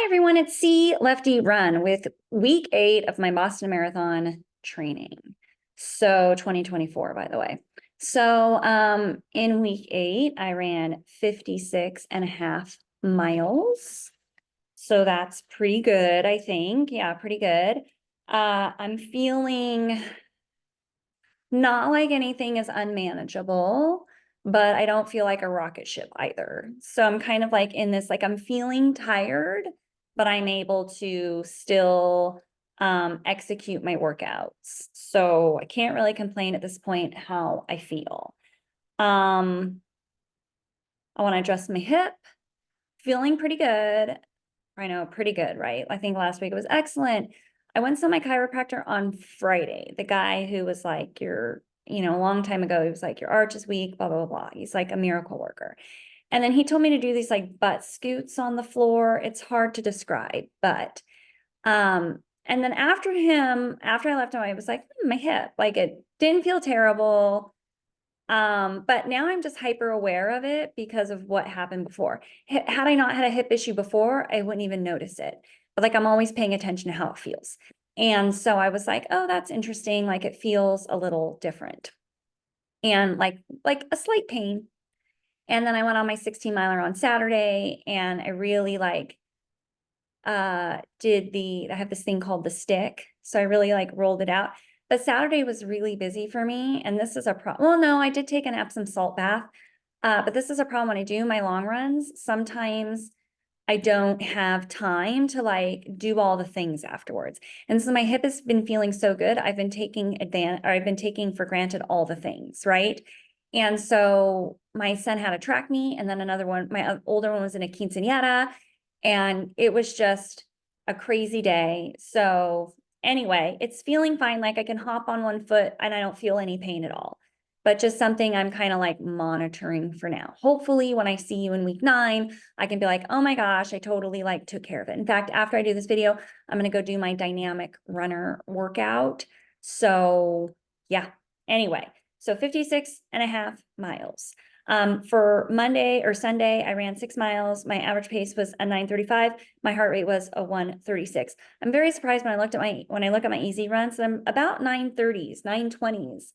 Hi, everyone. It's C Lefty Run with week 8 of my Boston Marathon training. So 2024, by the way. So in week 8, I ran 56.5 miles. So that's pretty good, I think. Yeah, pretty good. I'm feeling not like anything is unmanageable, but I don't feel like a rocket ship either. So I'm kind of like in this, like I'm feeling tired, but I'm able to still execute my workouts. So I can't really complain at this point how I feel. Um, I want to adjust my hip, feeling pretty good. I know, pretty good, right? I think last week it was excellent. I went to my chiropractor on Friday. The guy who was like, a long time ago, he was like, your arch is weak, blah, blah, blah. He's like a miracle worker. And then he told me to do these like butt scoots on the floor. It's hard to describe, but, and then after I left him, I was like, my hip, like it didn't feel terrible. But now I'm just hyper aware of it because of what happened before. Had I not had a hip issue before, I wouldn't even notice it. But like I'm always paying attention to how it feels. And so I was like, oh, that's interesting. Like it feels a little different. And like a slight pain. And then I went on my 16 miler on Saturday and I really I have this thing called the stick. So I really like rolled it out. But Saturday was really busy for me. And this is a problem. Well, no, I did take an Epsom salt bath. But this is a problem when I do my long runs. Sometimes I don't have time to like do all the things afterwards. And so my hip has been feeling so good. I've been taking for granted all the things, right? And so my son had a track meet, and then another one, my older one was in a quinceañera, and it was just a crazy day. So anyway, it's feeling fine. Like I can hop on one foot and I don't feel any pain at all, but just something I'm kind of like monitoring for now. Hopefully when I see you in week 9, I can be like, oh my gosh, I totally like took care of it. In fact, after I do this video, I'm going to go do my dynamic runner workout. So yeah, anyway, so 56.5 miles. For Monday or Sunday, I ran 6 miles. My average pace was a 9:35. My heart rate was a 136. I'm very surprised when I look at my easy runs, I'm about 9:30s, 9:20s.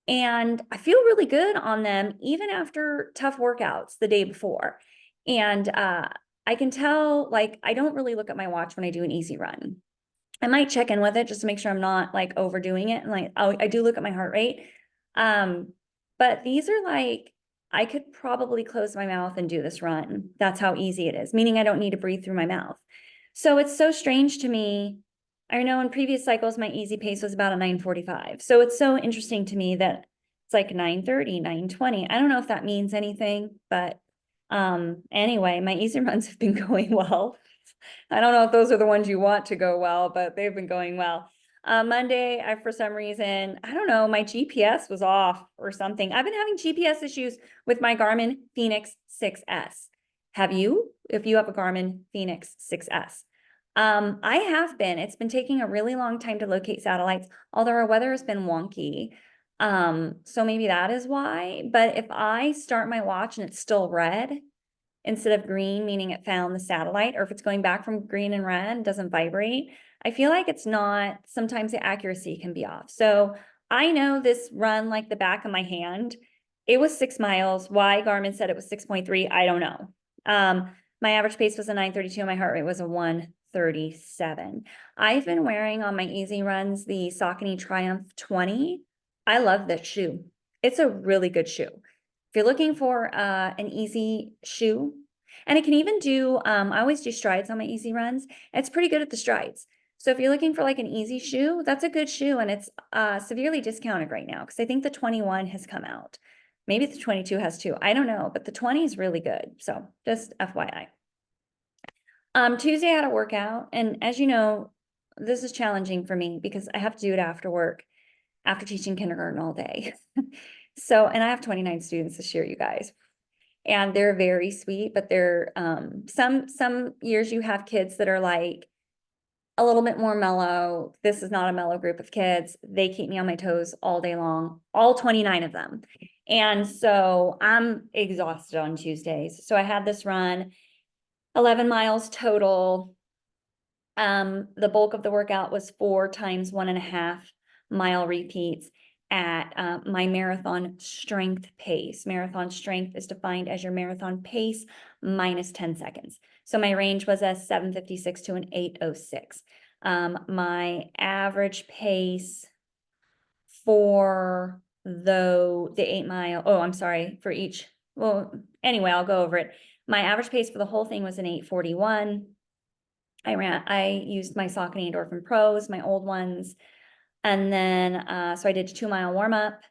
And I feel really good on them, even after tough workouts the day before. And I can tell, like, I don't really look at my watch when I do an easy run. I might check in with it just to make sure I'm not like overdoing it. And like, I do look at my heart rate. Um, but these are like, I could probably close my mouth and do this run. That's how easy it is, meaning I don't need to breathe through my mouth. So it's so strange to me. I know in previous cycles, my easy pace was about a 9:45. So it's so interesting to me that it's like 9:30, 9:20. I don't know if that means anything, but anyway, my easy runs have been going well. I don't know if those are the ones you want to go well, but they've been going well. Monday, for some reason, I don't know, my GPS was off or something. I've been having GPS issues with my Garmin Fenix 6S. Have you? If you have a Garmin Fenix 6S. I have been. It's been taking a really long time to locate satellites, although our weather has been wonky. So maybe that is why. But if I start my watch and it's still red, instead of green, meaning it found the satellite, or if it's going back from green and red and doesn't vibrate, I feel like it's not, sometimes the accuracy can be off. So I know this run like the back of my hand. It was 6 miles. Why Garmin said it was 6.3, I don't know. My average pace was a 9:32 and my heart rate was a 1:37. I've been wearing on my easy runs the Saucony Triumph 20. I love this shoe. It's a really good shoe. If you're looking for an easy shoe, and it can even do, I always do strides on my easy runs. It's pretty good at the strides. So if you're looking for like an easy shoe, that's a good shoe, and it's severely discounted right now because I think the 21 has come out. Maybe the 22 has too. I don't know, but the 20 is really good. So just FYI. Tuesday I had a workout, and as you know, this is challenging for me because I have to do it after work, after teaching kindergarten all day. So, and I have 29 students this year, you guys, and they're very sweet, but they're, some years you have kids that are like a little bit more mellow. This is not a mellow group of kids. They keep me on my toes all day long, all 29 of them. And so I'm exhausted on Tuesdays. So I had this run 11 miles total. The bulk of the workout was 4 times 1.5 mile repeats at my marathon strength pace. Marathon strength is defined as your marathon pace minus 10 seconds. So my range was a 7:56 to an 8:06. My average pace for the 8 mile, oh, I'm sorry, for each, well, anyway, I'll go over it. My average pace for the whole thing was an 8:41. I used my Saucony Endorphin Pros, my old ones. And then, so I did a 2 mile warm up,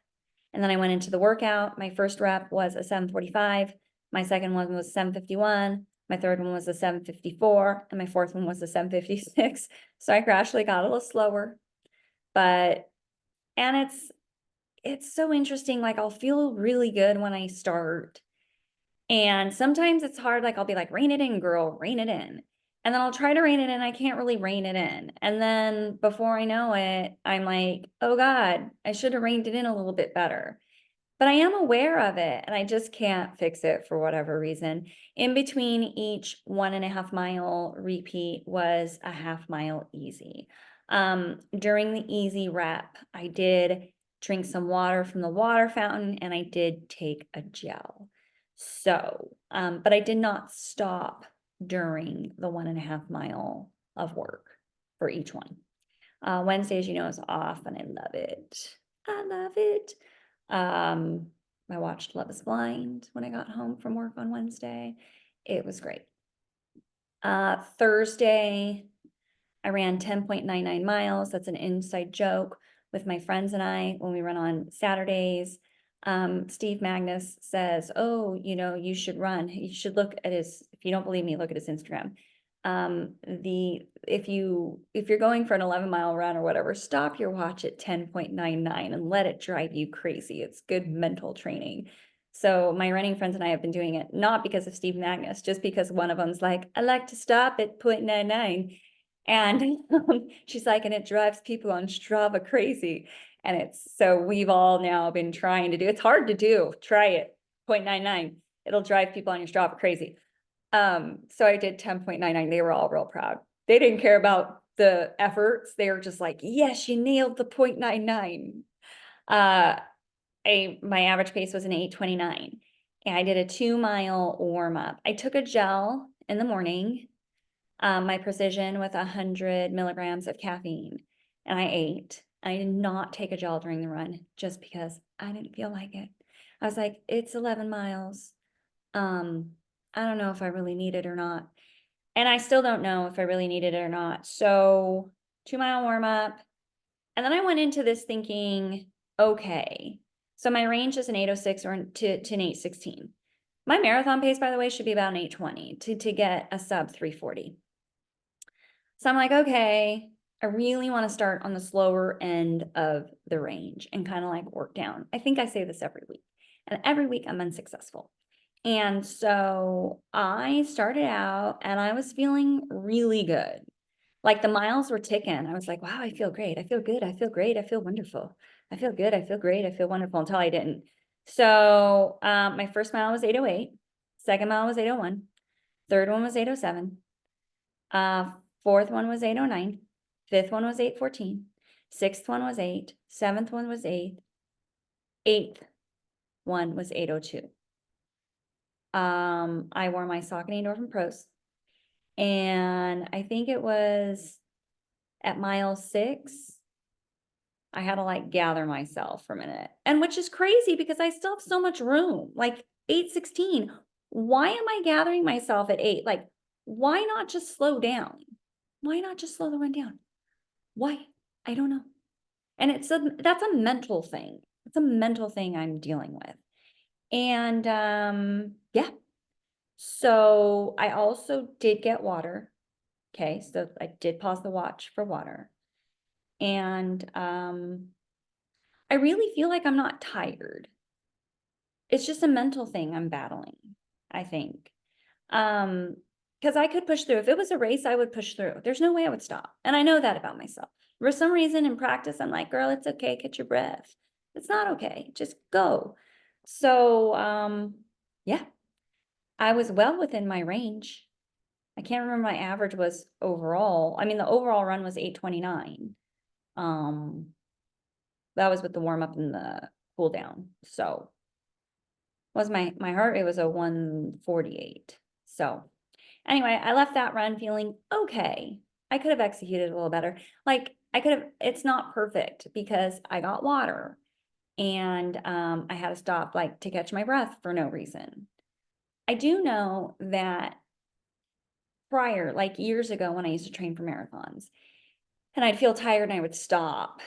and then I went into the workout. My first rep was a 7:45. My second one was 7:51. My third one was a 7:54, and my fourth one was a 7:56. So I gradually got a little slower, but, and it's so interesting. Like, I'll feel really good when I start. And sometimes it's hard, like, I'll be like, rein it in, girl, rein it in. And then I'll try to rein it in, I can't really rein it in. And then before I know it, I'm like, oh God, I should have reined it in a little bit better. But I am aware of it, and I just can't fix it for whatever reason. In between each 1.5 mile repeat was a 1/2 mile easy. During the easy rep, I did drink some water from the water fountain, and I did take a gel. So, but I did not stop during the 1.5 mile of work for each one. Wednesday, as you know, is off, and I love it. I love it. I watched Love is Blind when I got home from work on Wednesday. It was great. Thursday, I ran 10.99 miles. That's an inside joke with my friends and I when we run on Saturdays. Steve Magnus says, oh, you should run. You should look at if you don't believe me, look at his Instagram. If you're going for an 11-mile run or whatever, stop your watch at 10.99 and let it drive you crazy. It's good mental training. So my running friends and I have been doing it, not because of Steve Magnus, just because one of them's like, I like to stop at 0.99. And she's like, and it drives people on Strava crazy. And so we've all now been trying to do, it's hard to do, try it, 0.99. It'll drive people on your Strava crazy. So I did 10.99. They were all real proud. They didn't care about the efforts. They were just like, yes, you nailed the 0.99. My average pace was an 8:29. And I did a 2 mile warm up. I took a gel in the morning, my Precision with 100 milligrams of caffeine, and I ate. I did not take a gel during the run just because I didn't feel like it. I was like, it's 11 miles. I don't know if I really need it or not. And I still don't know if I really needed it or not. So 2 mile warm up. And then I went into this thinking, okay, so my range is an 8:06 or to an 8:16. My marathon pace, by the way, should be about an 8:20 to get a sub 3:40. So I'm like, okay, I really want to start on the slower end of the range and kind of like work down. I think I say this every week, and every week I'm unsuccessful. And so I started out and I was feeling really good. Like the miles were ticking. I was like, wow, I feel great. I feel good. I feel great. I feel wonderful. I feel good. I feel great. I feel wonderful until I didn't. So my first mile was 8:08. Second mile was 8:01. Third one was 8:07. Fourth one was 8:09. Fifth one was 8:14. Sixth one was 8. Seventh one was 8. Eighth one was 8:02. I wore my Saucony Endorphin Pros, and I think it was at mile 6, I had to like gather myself for a minute, and which is crazy because I still have so much room, like 8:16. Why am I gathering myself at 8? Like, why not just slow down? Why not just slow the run down? Why? I don't know. And that's a mental thing. It's a mental thing I'm dealing with. And yeah. So I also did get water. Okay, so I did pause the watch for water. And I really feel like I'm not tired. It's just a mental thing I'm battling, I think. Because I could push through. If it was a race, I would push through. There's no way I would stop. And I know that about myself. For some reason in practice, I'm like, girl, it's okay, catch your breath. It's not okay. Just go. So yeah, I was well within my range. I can't remember my average was overall. I mean, the overall run was 8:29. That was with the warm up and the cool down. So was my heart rate was a 148. So anyway, I left that run feeling okay. I could have executed a little better. Like I could have, it's not perfect because I got water and I had to stop like to catch my breath for no reason. I do know that prior, like years ago when I used to train for marathons and I'd feel tired and I would stop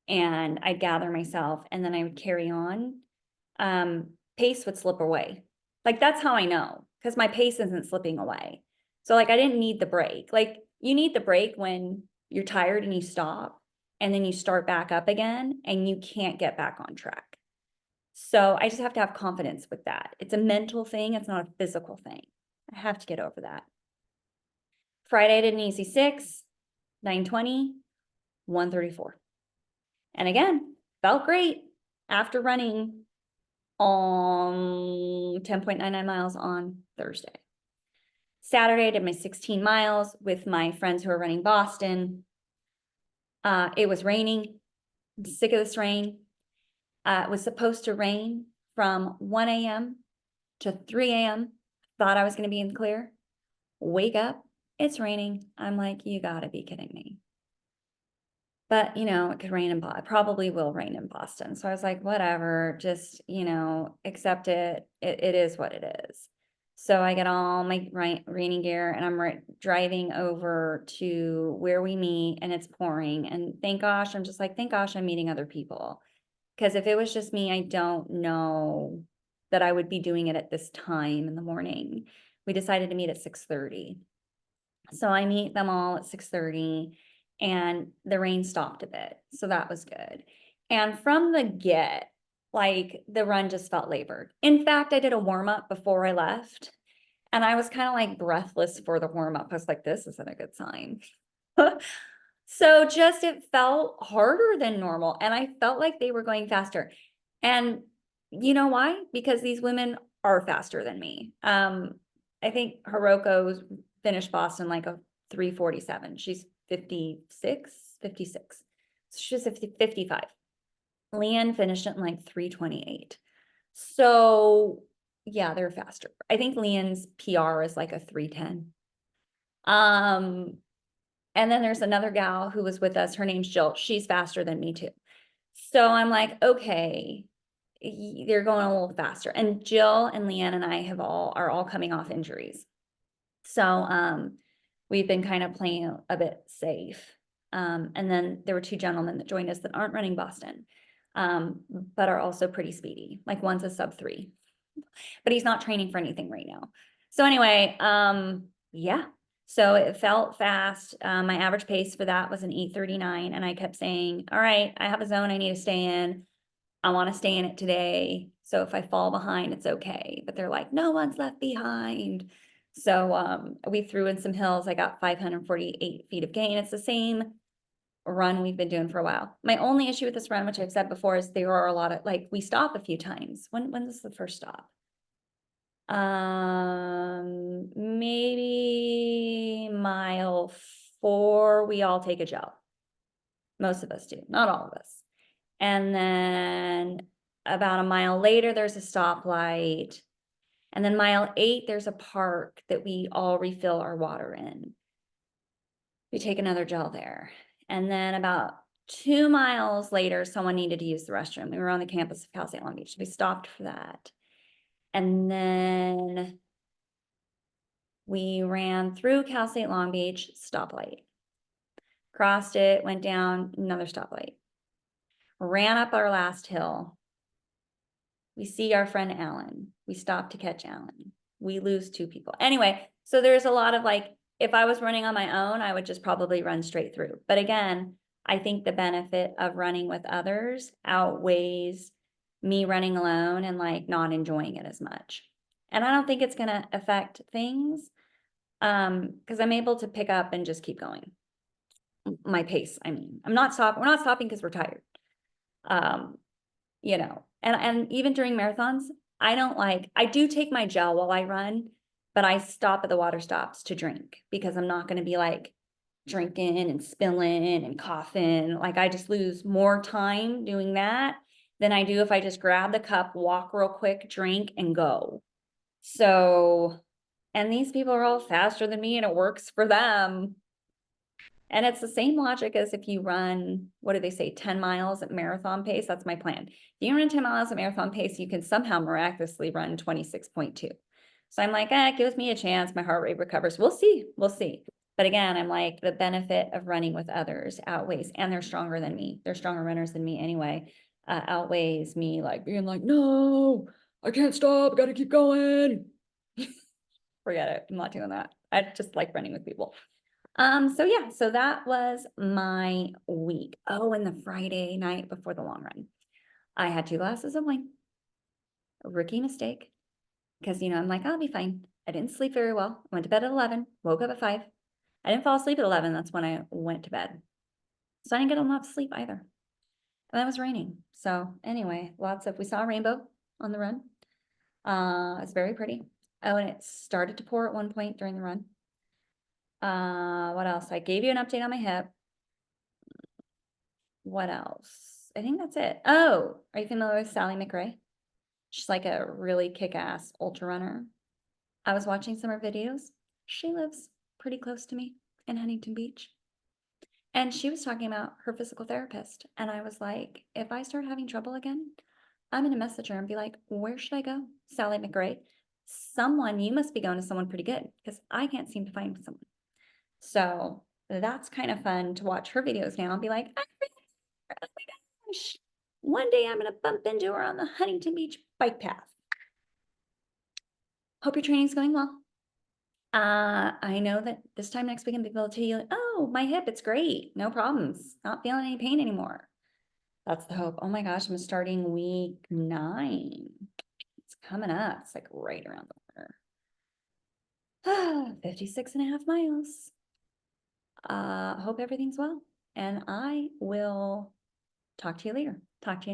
and I'd gather myself and then I would carry on, pace would slip away. Like that's how I know, because my pace isn't slipping away. So like I didn't need the break. Like you need the break when you're tired and you stop and then you start back up again and you can't get back on track. So I just have to have confidence with that. It's a mental thing, it's not a physical thing. I have to get over that. Friday I did an easy 6, 9:20, 1:34. And again, felt great after running on 10.99 miles on Thursday. Saturday, I did my 16 miles with my friends who are running Boston. It was raining. I'm sick of this rain. It was supposed to rain from 1 a.m. to 3 a.m. Thought I was going to be in the clear. Wake up, it's raining. I'm like, you gotta be kidding me. But, it could rain it probably will rain in Boston. So I was like, whatever, just, accept it. It is what it is. So I get all my raining gear and I'm driving over to where we meet and it's pouring. And thank gosh, I'm just like, thank gosh, I'm meeting other people. Because if it was just me, I don't know that I would be doing it at this time in the morning. We decided to meet at 6:30. So I meet them all at 6:30 and the rain stopped a bit. So that was good. And from the get, like the run just felt labored. In fact, I did a warm up before I left and I was kind of like breathless for the warm up. I was like, this isn't a good sign. So just it felt harder than normal and I felt like they were going faster. And you know why? Because these women are faster than me. I think Hiroko's finished Boston like a 3:47. She's 56. So she's 55. Leanne finished it in like 3:28. So yeah, they're faster. I think Leanne's PR is like a 3:10. And then there's another gal who was with us. Her name's Jill. She's faster than me too. So I'm like, okay, they're going a little faster. And Jill and Leanne and I are all coming off injuries. So we've been kind of playing a bit safe. And then there were 2 gentlemen that joined us that aren't running Boston, but are also pretty speedy. Like one's a sub-3, but he's not training for anything right now. So anyway, yeah. So it felt fast. My average pace for that was an 8:39. And I kept saying, all right, I have a zone I need to stay in. I want to stay in it today. So if I fall behind, it's okay. But they're like, no one's left behind. So we threw in some hills. I got 548 feet of gain. It's the same run we've been doing for a while. My only issue with this run, which I've said before, is there are a lot of like we stop a few times. When was the first stop? Maybe mile 4, we all take a gel. Most of us do, not all of us. And then about a mile later, there's a stoplight. And then mile 8, there's a park that we all refill our water in. We take another gel there. And then about 2 miles later, someone needed to use the restroom. We were on the campus of Cal State Long Beach. We stopped for that. And then we ran through Cal State Long Beach, stoplight. Crossed it, went down, another stoplight. Ran up our last hill. We see our friend Alan. We stop to catch Alan. We lose 2 people. Anyway, so there's a lot of like, if I was running on my own, I would just probably run straight through. But again, I think the benefit of running with others outweighs me running alone and like not enjoying it as much. And I don't think it's going to affect things because I'm able to pick up and just keep going. My pace, I mean, we're not stopping because we're tired. And even during marathons, I do take my gel while I run, but I stop at the water stops to drink because I'm not gonna be like drinking and spilling and coughing. Like I just lose more time doing that than I do if I just grab the cup, walk real quick, drink and go. So, and these people are all faster than me and it works for them. And it's the same logic as if you run, what do they say, 10 miles at marathon pace? That's my plan. If you run 10 miles at marathon pace, you can somehow miraculously run 26.2. So I'm like, it gives me a chance. My heart rate recovers. We'll see. We'll see. But again, I'm like, the benefit of running with others outweighs, and they're stronger than me. They're stronger runners than me anyway, outweighs me like being like, no, I can't stop. I got to keep going. Forget it. I'm not doing that. I just like running with people. So yeah, so that was my week. Oh, and the Friday night before the long run, I had 2 glasses of wine. A rookie mistake. Because, I'm like, I'll be fine. I didn't sleep very well. I went to bed at 11, woke up at 5. I didn't fall asleep at 11. That's when I went to bed. So I didn't get enough sleep either. And it was raining. So anyway, we saw a rainbow on the run. It's very pretty. Oh, and it started to pour at one point during the run. What else? I gave you an update on my hip. What else? I think that's it. Oh, are you familiar with Sally McRae? She's like a really kick-ass ultra runner. I was watching some of her videos. She lives pretty close to me in Huntington Beach. And she was talking about her physical therapist. And I was like, if I start having trouble again, I'm going to message her and be like, where should I go? Sally McRae, you must be going to someone pretty good because I can't seem to find someone. So that's kind of fun to watch her videos now and be like, oh my gosh, one day I'm going to bump into her on the Huntington Beach bike path. Hope your training's going well. I know that this time next week I'm able to tell you, oh, my hip, it's great. No problems. Not feeling any pain anymore. That's the hope. Oh my gosh, I'm starting week 9. It's coming up. It's like right around the corner. 56.5 miles. Hope everything's well. And I will talk to you later. Talk to you next.